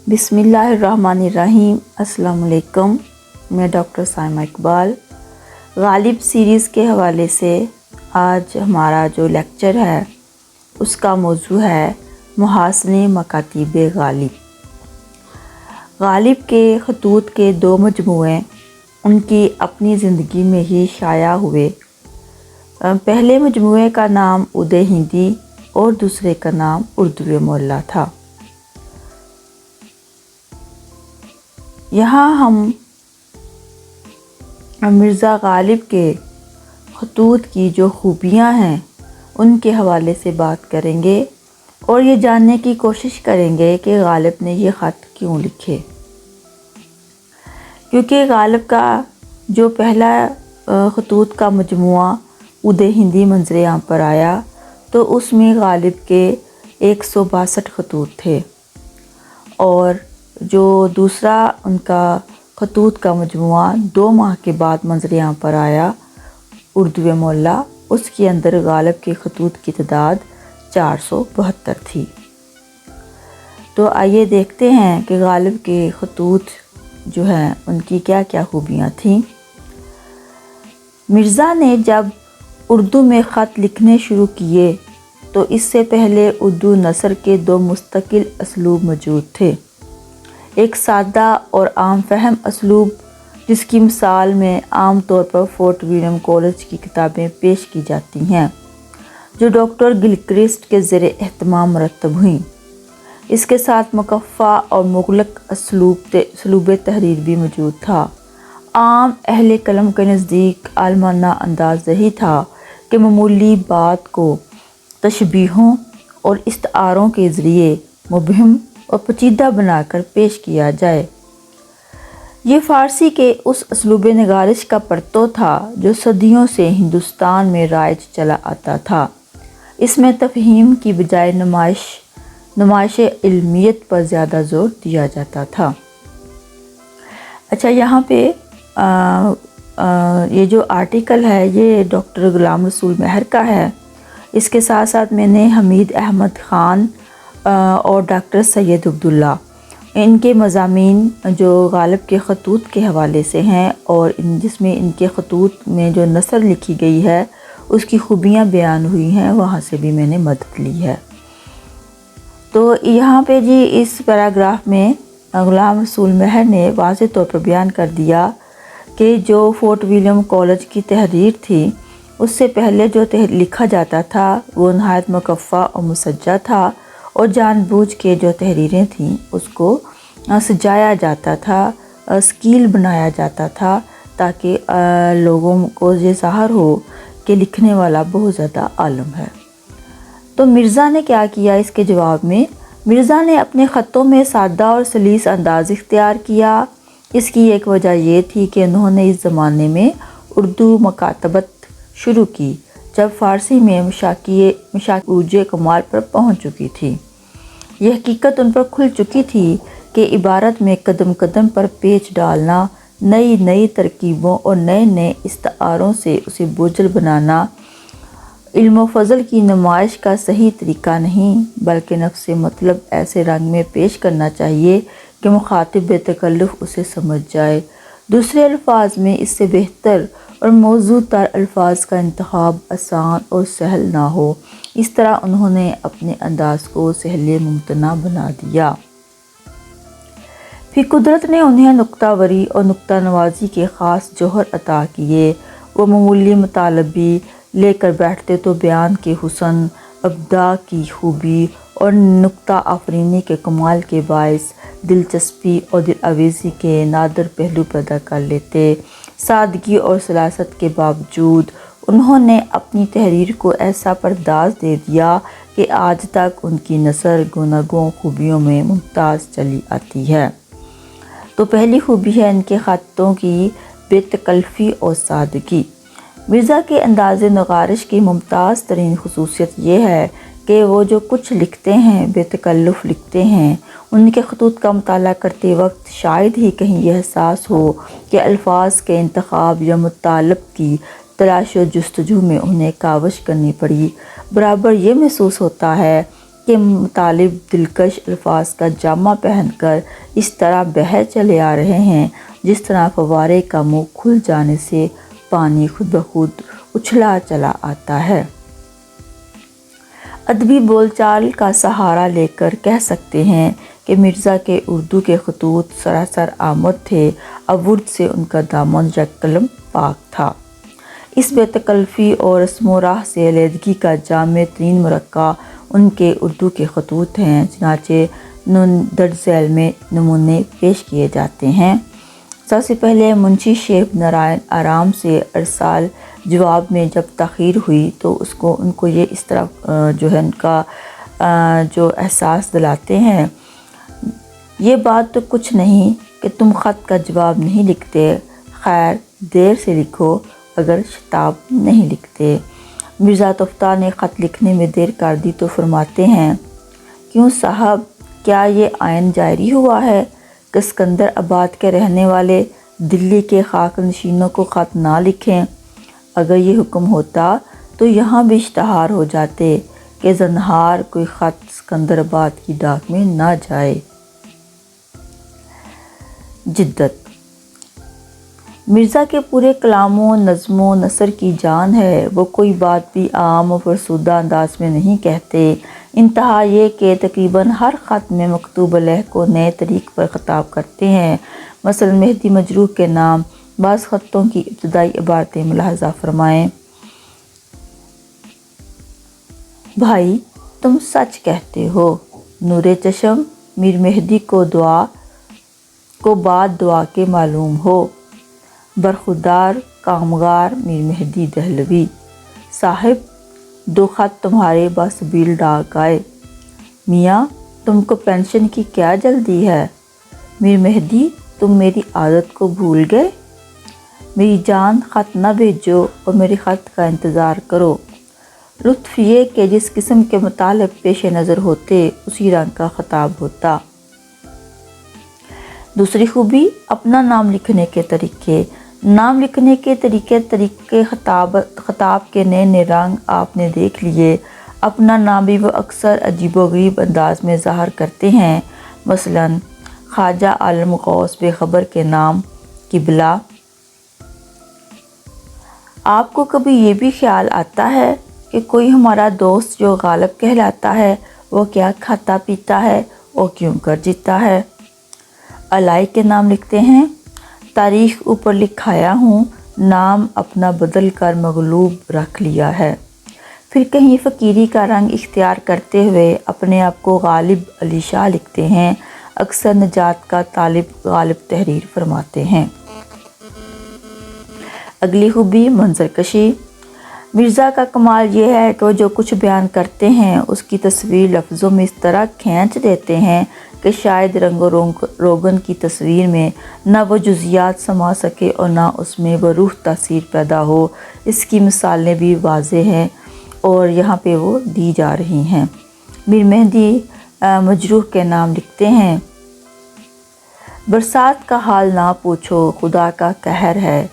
بسم اللہ الرحمن الرحیم۔ السلام علیکم، میں ڈاکٹر سائمہ اقبال۔ غالب سیریز کے حوالے سے آج ہمارا جو لیکچر ہے اس کا موضوع ہے محاسن مکاتیب غالب۔ غالب کے خطوط کے 2 مجموعے ان کی اپنی زندگی میں ہی شائع ہوئے۔ پہلے مجموعے کا نام عود ہندی اور دوسرے کا نام اردو معلیٰ تھا۔ یہاں ہم مرزا غالب کے خطوط کی جو خوبیاں ہیں ان کے حوالے سے بات کریں گے اور یہ جاننے کی کوشش کریں گے کہ غالب نے یہ خط کیوں لکھے، کیونکہ غالب کا جو پہلا خطوط کا مجموعہ عود ہندی منظر عام پر آیا تو اس میں غالب کے 162 خطوط تھے، اور جو دوسرا ان کا خطوط کا مجموعہ 2 ماہ کے بعد منظر عام پر آیا اردو معلیٰ، اس کے اندر غالب کے خطوط کی تعداد 472 تھی۔ تو آئیے دیکھتے ہیں کہ غالب کے خطوط جو ہیں ان کی کیا کیا خوبیاں تھیں۔ مرزا نے جب اردو میں خط لکھنے شروع کیے تو اس سے پہلے اردو نثر کے 2 مستقل اسلوب موجود تھے۔ ایک سادہ اور عام فہم اسلوب جس کی مثال میں عام طور پر فورٹ ولیم کالج کی کتابیں پیش کی جاتی ہیں جو ڈاکٹر گلکرسٹ کے زیر اہتمام مرتب ہوئیں۔ اس کے ساتھ مکفّہ اور مغلق اسلوب تحریر بھی موجود تھا۔ عام اہل قلم کے نزدیک عالمانہ انداز یہی تھا کہ معمولی بات کو تشبیہوں اور استعاروں کے ذریعے مبہم اور پیچیدہ بنا کر پیش کیا جائے۔ یہ فارسی کے اس اسلوب نگارش کا پرتو تھا جو صدیوں سے ہندوستان میں رائج چلا آتا تھا۔ اس میں تفہیم کی بجائے نمائش علمیت پر زیادہ زور دیا جاتا تھا۔ اچھا، یہاں پہ یہ جو آرٹیکل ہے یہ ڈاکٹر غلام رسول مہر کا ہے۔ اس کے ساتھ ساتھ میں نے حمید احمد خان اور ڈاکٹر سید عبداللہ ان کے مضامین جو غالب کے خطوط کے حوالے سے ہیں اور جس میں ان کے خطوط میں جو نثر لکھی گئی ہے اس کی خوبیاں بیان ہوئی ہیں، وہاں سے بھی میں نے مدد لی ہے۔ تو یہاں پہ جی اس پیراگراف میں غلام رسول مہر نے واضح طور پر بیان کر دیا کہ جو فورٹ ولیم کالج کی تحریر تھی اس سے پہلے جو لکھا جاتا تھا وہ نہایت مکفّہ اور مسجع تھا، اور جان بوجھ کے جو تحریریں تھیں اس کو سجایا جاتا تھا، اسکیل بنایا جاتا تھا تاکہ لوگوں کو یہ ظاہر ہو کہ لکھنے والا بہت زیادہ عالم ہے۔ تو مرزا نے کیا کیا اس کے جواب میں؟ مرزا نے اپنے خطوں میں سادہ اور سلیس انداز اختیار کیا۔ اس کی ایک وجہ یہ تھی کہ انہوں نے اس زمانے میں اردو مکاتبت شروع کی جب فارسی میں مشاقی عروج کمال پر پہنچ چکی تھی۔ یہ حقیقت ان پر کھل چکی تھی کہ عبارت میں قدم قدم پر پیچ ڈالنا، نئی ترکیبوں اور نئے استعاروں سے اسے بوجھل بنانا علم و فضل کی نمائش کا صحیح طریقہ نہیں، بلکہ نفس مطلب ایسے رنگ میں پیش کرنا چاہیے کہ مخاطب بے تکلف اسے سمجھ جائے۔ دوسرے الفاظ میں اس سے بہتر اور موزوں تر الفاظ کا انتخاب آسان اور سہل نہ ہو۔ اس طرح انہوں نے اپنے انداز کو سہل ممتنع بنا دیا۔ پھر قدرت نے انہیں نکتہ وری اور نکتہ نوازی کے خاص جوہر عطا کیے۔ وہ معمولی مطالبی لے کر بیٹھتے تو بیان کے حسن، ابداع کی خوبی اور نکتہ آفرینی کے کمال کے باعث دلچسپی اور دل آویزی کے نادر پہلو پیدا کر لیتے۔ سادگی اور سلاست کے باوجود انہوں نے اپنی تحریر کو ایسا پرداز دے دیا کہ آج تک ان کی نثر گوناگوں خوبیوں میں ممتاز چلی آتی ہے۔ تو پہلی خوبی ہے ان کے خطوں کی بے تکلفی اور سادگی۔ مرزا کے انداز نگارش کی ممتاز ترین خصوصیت یہ ہے کہ وہ جو کچھ لکھتے ہیں بے تکلف لکھتے ہیں۔ ان کے خطوط کا مطالعہ کرتے وقت شاید ہی کہیں یہ احساس ہو کہ الفاظ کے انتخاب یا مطالب کی تلاش و جستجو میں انہیں کاوش کرنی پڑی، برابر یہ محسوس ہوتا ہے کے مطالب دلکش الفاظ کا جامہ پہن کر اس طرح بہہ چلے آ رہے ہیں جس طرح فوارے کا منہ کھل جانے سے پانی خود بخود اچھلا چلا آتا ہے۔ ادبی بول چال کا سہارا لے کر کہہ سکتے ہیں کہ مرزا کے اردو کے خطوط سراسر آمد تھے، ابرد سے ان کا دامن یک قلم پاک تھا۔ اس بے تکلفی اور رسم و راہ سے علیحدگی کا جامع ترین مرقع ان کے اردو کے خطوط ہیں، چنانچہ درج ذیل میں نمونے پیش کیے جاتے ہیں۔ سب سے پہلے منشی شیخ نارائن آرام سے ارسال جواب میں جب تاخیر ہوئی تو ان کو یہ اس طرح جو ہے ان کا جو احساس دلاتے ہیں، یہ بات تو کچھ نہیں کہ تم خط کا جواب نہیں لکھتے، خیر دیر سے لکھو اگر شتاب نہیں لکھتے۔ مرزا تفتح نے خط لکھنے میں دیر کر دی تو فرماتے ہیں، کیوں صاحب، کیا یہ آئین جاری ہوا ہے کہ سکندر آباد کے رہنے والے دلی کے خاک نشینوں کو خط نہ لکھیں؟ اگر یہ حکم ہوتا تو یہاں بھی اشتہار ہو جاتے کہ زنہار کوئی خط سکندر آباد کی ڈاک میں نہ جائے۔ جدت مرزا کے پورے کلام و نظم و نثر کی جان ہے، وہ کوئی بات بھی عام و فرسودہ انداز میں نہیں کہتے، انتہا یہ کہ تقریباً ہر خط میں مکتوب علیہ کو نئے طریق پر خطاب کرتے ہیں۔ مثلا مہدی مجروح کے نام بعض خطوں کی ابتدائی عبارتیں ملاحظہ فرمائیں۔ بھائی تم سچ کہتے ہو، نور چشم میر مہدی کو بعد دعا کے معلوم ہو، برخودار کامگار میر مہدی دہلوی صاحب، 2 خط تمہارے باسبیل ڈاک آئے۔ میاں تم کو پینشن کی کیا جلدی ہے؟ میر مہدی تم میری عادت کو بھول گئے؟ میری جان خط نہ بھیجو اور میرے خط کا انتظار کرو۔ لطف یہ کہ جس قسم کے مطالب پیش نظر ہوتے اسی رنگ کا خطاب ہوتا۔ دوسری خوبی اپنا نام لکھنے کے طریقے۔ نام لکھنے کے طریقے خطاب کے نئے نئے رنگ آپ نے دیکھ لیے۔ اپنا نام بھی وہ اکثر عجیب و غریب انداز میں ظاہر کرتے ہیں، مثلاً خواجہ عالم غوث بے خبر کے نام قبلہ۔ آپ کو کبھی یہ بھی خیال آتا ہے کہ کوئی ہمارا دوست جو غالب کہلاتا ہے وہ کیا کھاتا پیتا ہے اور کیوں کر جیتا ہے؟ علائی کے نام لکھتے ہیں، تاریخ اوپر لکھایا ہوں، نام اپنا بدل کر مغلوب رکھ لیا ہے۔ پھر کہیں فقیری کا رنگ اختیار کرتے ہوئے اپنے آپ کو غالب علی شاہ لکھتے ہیں، اکثر نجات کا طالب غالب تحریر فرماتے ہیں۔ اگلی خوبی منظر کشی۔ مرزا کا کمال یہ ہے کہ وہ جو کچھ بیان کرتے ہیں اس کی تصویر لفظوں میں اس طرح کھینچ دیتے ہیں کہ شاید رنگ و روگن کی تصویر میں نہ وہ جزیات سما سکے اور نہ اس میں وہ روح تاثیر پیدا ہو۔ اس کی مثالیں بھی واضح ہیں اور یہاں پہ وہ دی جا رہی ہیں۔ میر مہدی مجروح کے نام لکھتے ہیں، برسات کا حال نہ پوچھو خدا کا قہر ہے،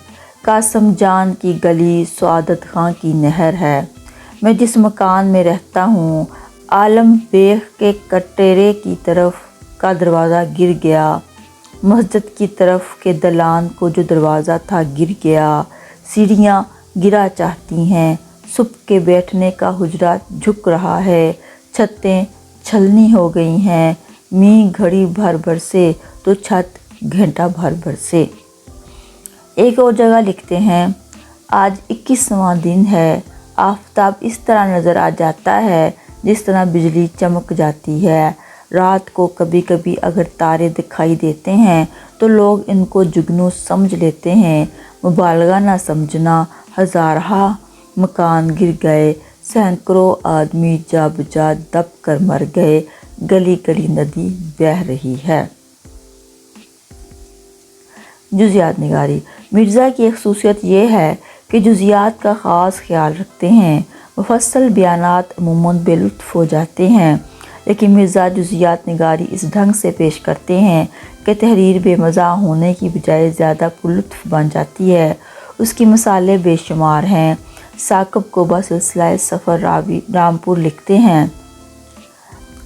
قاسم جان کی گلی سعادت خاں کی نہر ہے، میں جس مکان میں رہتا ہوں عالم بیخ کے کٹیرے کی طرف کا دروازہ گر گیا، مسجد کی طرف کے دلان کو جو دروازہ تھا گر گیا، سیڑھیاں گرا چاہتی ہیں، صبح کے بیٹھنے کا حجرہ جھک رہا ہے، چھتیں چھلنی ہو گئی ہیں، می گھڑی بھر برسے تو چھت گھنٹہ بھر برسے۔ ایک اور جگہ لکھتے ہیں، آج 21واں دن ہے، آفتاب اس طرح نظر آ جاتا ہے جس طرح بجلی چمک جاتی ہے، رات کو کبھی کبھی اگر تارے دکھائی دیتے ہیں تو لوگ ان کو جگنو سمجھ لیتے ہیں، مبالغہ نہ سمجھنا، ہزارہا مکان گر گئے، سینکڑوں آدمی جا بجا دب کر مر گئے، گلی گلی ندی بہہ رہی ہے۔ جزیات نگاری۔ مرزا کی ایک خصوصیت یہ ہے کہ جزیات کا خاص خیال رکھتے ہیں، مفصل بیانات عموماً بے لطف ہو جاتے ہیں، لیکن مرزا جزیات نگاری اس ڈھنگ سے پیش کرتے ہیں کہ تحریر بے مزہ ہونے کی بجائے زیادہ پرلطف بن جاتی ہے۔ اس کی مثالیں بے شمار ہیں۔ ثاقب کو بسلسلہ سفر رامپور لکھتے ہیں،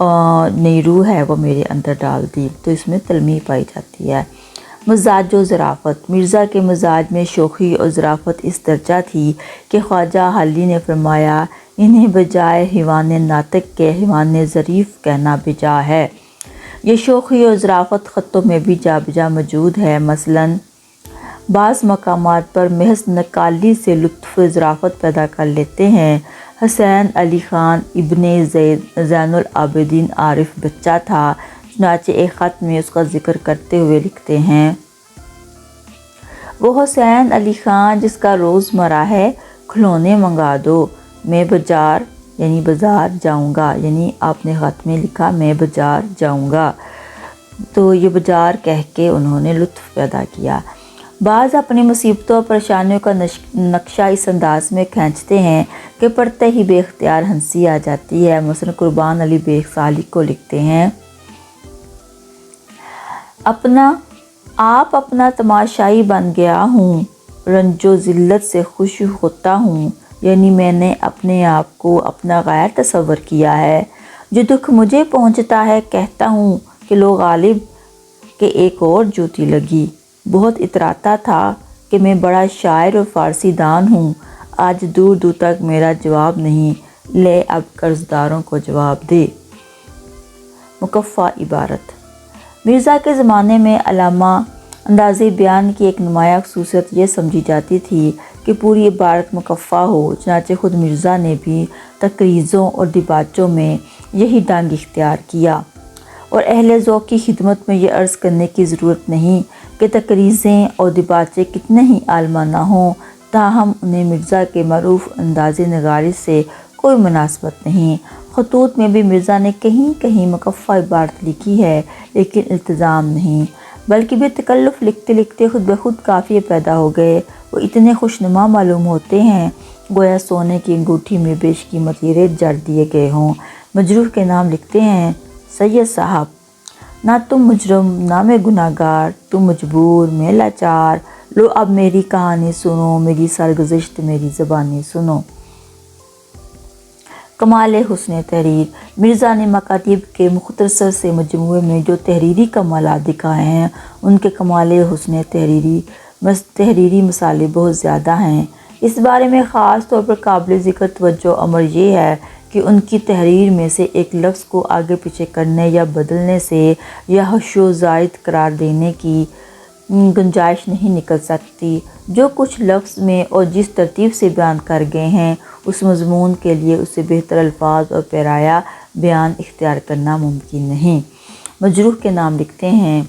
نئی روح ہے وہ میرے اندر ڈال دی، تو اس میں تلمیح پائی جاتی ہے۔ مزاج و ظرافت، مرزا کے مزاج میں شوخی اور ظرافت اس درجہ تھی کہ خواجہ حالی نے فرمایا انہیں بجائے حیوان ناطق کے حیوان ظریف کہنا بجا ہے۔ یہ شوخی اور ظرافت خطوں میں بھی جا بجا موجود ہے۔ مثلاً بعض مقامات پر محض نقالی سے لطف و ظرافت پیدا کر لیتے ہیں۔ حسین علی خان ابن زین العابدین عارف بچہ تھا، چنانچہ ایک خط میں اس کا ذکر کرتے ہوئے لکھتے ہیں، وہ حسین علی خان جس کا روزمرہ ہے کھلونے منگا دو، میں بازار یعنی بازار جاؤں گا، یعنی آپ نے خط میں لکھا میں بازار جاؤں گا، تو یہ بازار کہہ کے انہوں نے لطف پیدا کیا۔ بعض اپنی مصیبتوں اور پریشانیوں کا نقشہ اس انداز میں کھینچتے ہیں کہ پڑھتے ہی بے اختیار ہنسی آ جاتی ہے۔ مثلا قربان علی بیگ سالک کو لکھتے ہیں، آپ اپنا تماشائی بن گیا ہوں، رنج و ذلت سے خوش ہوتا ہوں، یعنی میں نے اپنے آپ کو اپنا غیر تصور کیا ہے۔ جو دکھ مجھے پہنچتا ہے کہتا ہوں کہ لو غالب کہ ایک اور جوتی لگی۔ بہت اتراتا تھا کہ میں بڑا شاعر اور فارسی دان ہوں، آج دور دور تک میرا جواب نہیں، لے اب قرضداروں کو جواب دے۔ مکفّا عبارت، مرزا کے زمانے میں علامہ انداز بیان کی ایک نمایاں خصوصیت یہ سمجھی جاتی تھی کہ پوری عبارت مکفّا ہو، چنانچہ خود مرزا نے بھی تقریضوں اور دیباچوں میں یہی ڈھنگ اختیار کیا، اور اہل ذوق کی خدمت میں یہ عرض کرنے کی ضرورت نہیں کہ تقریضیں اور دیباچے کتنے ہی عالمانہ ہوں، تاہم انہیں مرزا کے معروف انداز نگارش سے کوئی مناسبت نہیں۔ خطوط میں بھی مرزا نے کہیں کہیں مکفّا عبارت لکھی ہے، لیکن التزام نہیں، بلکہ بے تکلف لکھتے لکھتے خود بخود قافیے پیدا ہو گئے۔ وہ اتنے خوشنما معلوم ہوتے ہیں گویا سونے کی انگوٹھی میں بیش قیمت ہیرے جڑ دیے گئے ہوں۔ مجروح کے نام لکھتے ہیں، سید صاحب، نہ تم مجرم نہ میں گناہ گار، تم مجبور میں لاچار، لو اب میری کہانی سنو، میری سرگزشت میری زبانی سنو۔ کمال حسن تحریر، مرزا نے مکاتیب کے مختصر سے مجموعے میں جو تحریری کمالات دکھائے ہیں ان کے کمال حسن تحریری مسالے بہت زیادہ ہیں۔ اس بارے میں خاص طور پر قابل ذکر توجہ امر یہ ہے کہ ان کی تحریر میں سے ایک لفظ کو آگے پیچھے کرنے یا بدلنے سے یا حشو و زائد قرار دینے کی گنجائش نہیں نکل سکتی۔ جو کچھ لفظ میں اور جس ترتیب سے بیان کر گئے ہیں اس مضمون کے لیے اس سے بہتر الفاظ اور پیرایا بیان اختیار کرنا ممکن نہیں۔ مجروح کے نام لکھتے ہیں،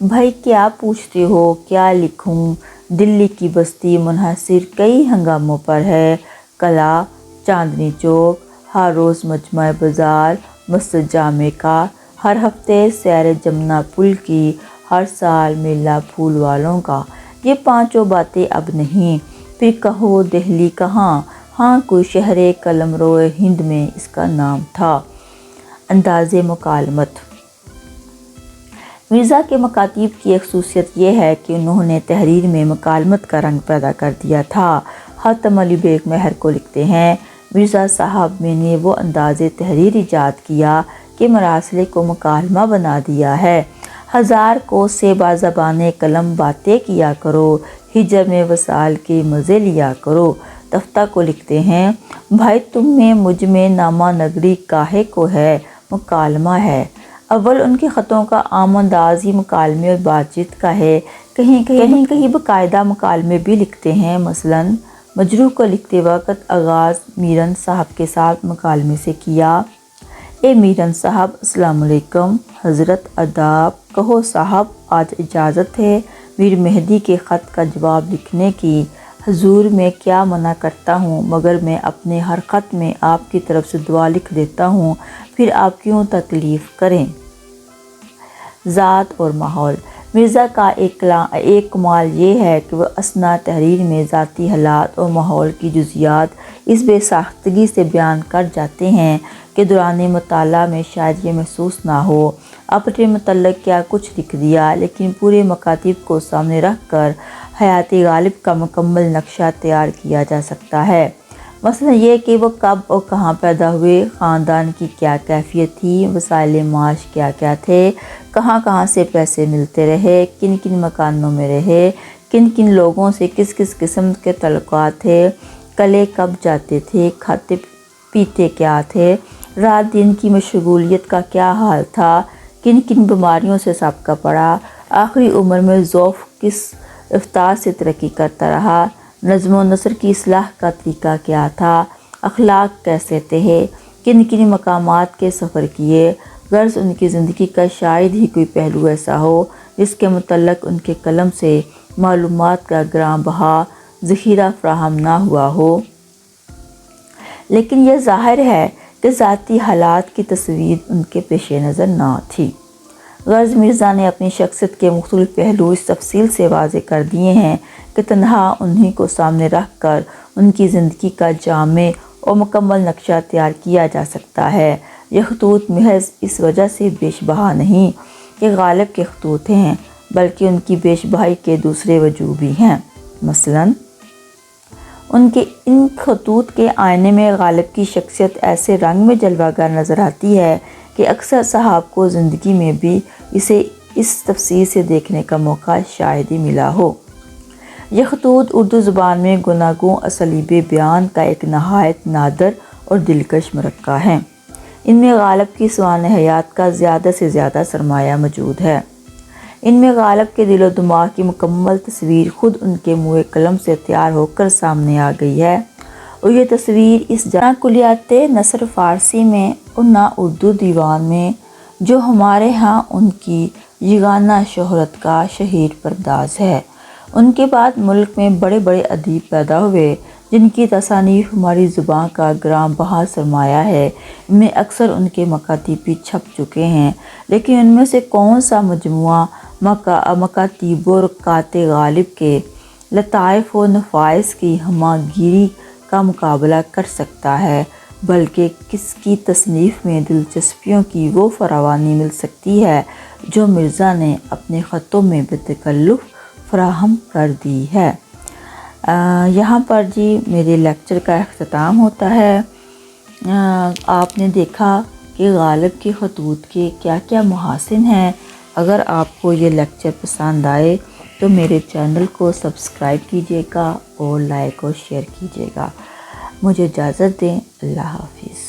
بھائی کیا پوچھتے ہو کیا لکھوں، دلی کی بستی منحصر کئی ہنگاموں پر ہے، قلعہ، چاندنی چوک، ہر روز مجمع بازار، مسجد جامع کا، ہر ہفتے سیر جمنا پل کی، ہر سال میلہ پھول والوں کا، یہ پانچوں باتیں اب نہیں، پھر کہو دہلی کہاں، ہاں کوئی شہر قلمرو ہند میں اس کا نام تھا۔ انداز مکالمت، مرزا کے مکاتیب کی ایک خصوصیت یہ ہے کہ انہوں نے تحریر میں مکالمت کا رنگ پیدا کر دیا تھا۔ حاتم علی بیگ مہر کو لکھتے ہیں، مرزا صاحب میں نے وہ انداز تحریر ایجاد کیا کہ مراسلے کو مکالمہ بنا دیا ہے۔ ہزار کو سے بازبان قلم باتیں کیا کرو، ہجر میں وصال کے مزے لیا کرو۔ تفتہ کو لکھتے ہیں، بھائی تم میں مجھ میں نامہ نگری کاہے کو ہے، مکالمہ ہے۔ اول ان کے خطوں کا عام انداز ہی مکالمے اور بات چیت کا ہے، کہیں باقاعدہ مکالمے بھی لکھتے ہیں۔ مثلاً مجروح کو لکھتے وقت آغاز میرن صاحب کے ساتھ مکالمے سے کیا، اے میرن صاحب السلام علیکم، حضرت آداب، کہو صاحب آج اجازت ہے میر مہدی کے خط کا جواب لکھنے کی، حضور میں کیا منع کرتا ہوں، مگر میں اپنے ہر خط میں آپ کی طرف سے دعا لکھ دیتا ہوں، پھر آپ کیوں تکلیف کریں۔ ذات اور ماحول، مرزا کا ایک کمال یہ ہے کہ وہ اثناء تحریر میں ذاتی حالات اور ماحول کی جزیات اس بے ساختگی سے بیان کر جاتے ہیں کہ دوران مطالعہ میں شاید یہ محسوس نہ ہو اپنے متعلق کیا کچھ لکھ دیا، لیکن پورے مکاتیب کو سامنے رکھ کر حیات غالب کا مکمل نقشہ تیار کیا جا سکتا ہے۔ مثلا یہ کہ وہ کب اور کہاں پیدا ہوئے، خاندان کی کیا کیفیت تھی، وسائل معاش کیا کیا تھے، کہاں کہاں سے پیسے ملتے رہے، کن کن مکانوں میں رہے، کن کن لوگوں سے کس کس قسم کے تعلقات تھے، کلے کب جاتے تھے، کھاتے پیتے کیا تھے، رات دن کی مشغولیت کا کیا حال تھا، کن کن بیماریوں سے سابقہ پڑا، آخری عمر میں ذوف کس رفتار سے ترقی کرتا رہا، نظم و نثر کی اصلاح کا طریقہ کیا تھا، اخلاق کیسے تھے، کن کن مقامات کے سفر کیے، غرض ان کی زندگی کا شاید ہی کوئی پہلو ایسا ہو جس کے متعلق ان کے قلم سے معلومات کا گراں بہا ذخیرہ فراہم نہ ہوا ہو۔ لیکن یہ ظاہر ہے کہ ذاتی حالات کی تصویر ان کے پیش نظر نہ تھی۔ غرض مرزا نے اپنی شخصیت کے مختلف پہلو اس تفصیل سے واضح کر دیے ہیں کہ تنہا انہی کو سامنے رکھ کر ان کی زندگی کا جامع اور مکمل نقشہ تیار کیا جا سکتا ہے۔ یہ خطوط محض اس وجہ سے بیش بہا نہیں کہ غالب کے خطوط ہیں، بلکہ ان کی بیش بہائی کے دوسرے وجوہ بھی ہیں۔ مثلاً ان کے ان خطوط کے آئینے میں غالب کی شخصیت ایسے رنگ میں جلوہ گر نظر آتی ہے کہ اکثر صحاب کو زندگی میں بھی اسے اس تفسیر سے دیکھنے کا موقع شاید ہی ملا ہو۔ یہ خطوط اردو زبان میں گوناگوں اسالیب بیان کا ایک نہایت نادر اور دلکش مرقع ہے۔ ان میں غالب کی سوانح حیات کا زیادہ سے زیادہ سرمایہ موجود ہے۔ ان میں غالب کے دل و دماغ کی مکمل تصویر خود ان کے منہ قلم سے تیار ہو کر سامنے آ گئی ہے، اور یہ تصویر اس نہ کلیات نثر فارسی میں اور نہ اردو دیوان میں جو ہمارے ہاں ان کی یگانہ شہرت کا شہیر پرداز ہے۔ ان کے بعد ملک میں بڑے بڑے ادیب پیدا ہوئے جن کی تصانیف ہماری زبان کا گراں بہا سرمایہ ہے۔ ان میں اکثر ان کے مکاتیب بھی چھپ چکے ہیں، لیکن ان میں سے کون سا مجموعہ مکاتیب و رکعات غالب کے لطائف و نفائس کی ہمہ گیری کا مقابلہ کر سکتا ہے، بلکہ کس کی تصنیف میں دلچسپیوں کی وہ فراوانی مل سکتی ہے جو مرزا نے اپنے خطوں میں بے تکلف فراہم کر دی ہے۔ یہاں پر جی میرے لیکچر کا اختتام ہوتا ہے۔ آپ نے دیکھا کہ غالب کے خطوط کے کیا کیا محاسن ہیں۔ اگر آپ کو یہ لیکچر پسند آئے تو میرے چینل کو سبسکرائب کیجیے گا اور لائک اور شیئر کیجیے گا۔ مجھے اجازت دیں، اللہ حافظ۔